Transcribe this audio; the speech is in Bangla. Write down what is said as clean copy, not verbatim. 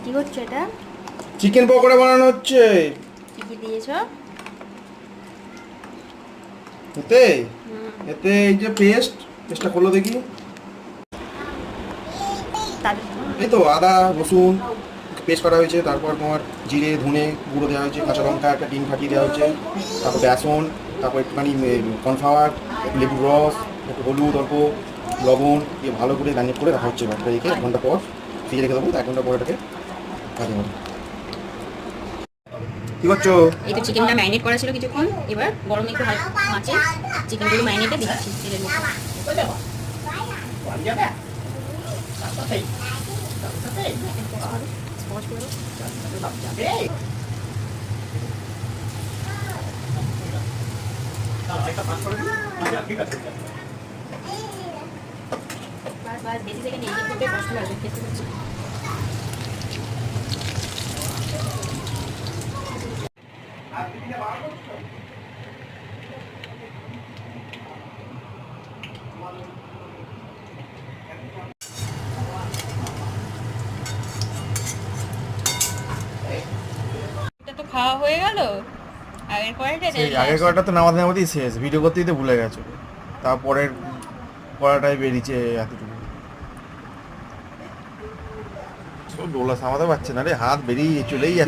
কি হচ্ছে এটা? চিকেন পকোড়া বানানো হচ্ছে। কি কি দিয়েছো? এতে হুম। এতে এই যে পেস্টটা করলো দেখি। তাদের এই তো আদা রসুন পেস্ট করা হয়েছে, তারপর তোমার জিরে ধনে গুঁড়ো দেওয়া হয়েছে, কাঁচা লঙ্কা একটা ডিম ফাটিয়ে দেওয়া হয়েছে, তারপর বেসন, তারপর একটুখানি কর্নফ্লাওয়ার, একটু লেবুর রস, একটু হলুদ অল্প, লবণ দিয়ে ভালো করে ম্যারিনেট করে রাখা হচ্ছে। বাকিটা রেখে 1 ঘন্টা পর ফ্রিজে রেখে দেবো, 1 ঘন্টা পর এটাকে কাজে হবে। কি করছো? এই তো চিকেনটা ম্যারিনেট করা ছিল কিছুক্ষণ, এবার গরমে একটু মাছে চিকেনগুলো ম্যারিনেটে দিচ্ছি তেলের মধ্যে। বেশি সেকেন্ড এই করতে কষ্ট লাগবে খেতে হচ্ছে। এটা তো খাওয়া হয়ে গেল, আগের কড়াইটা সেই আগের কড়াটা তো নামাতে নামাতেই শেষ, ভিডিও করতেই তো ভুলে গেছো। তারপরের কড়াটাই বেরিয়েছে এতটুকু। ডোলা সামাতে পারছে না রে, হাত বেরিয়ে চলেই যাচ্ছে।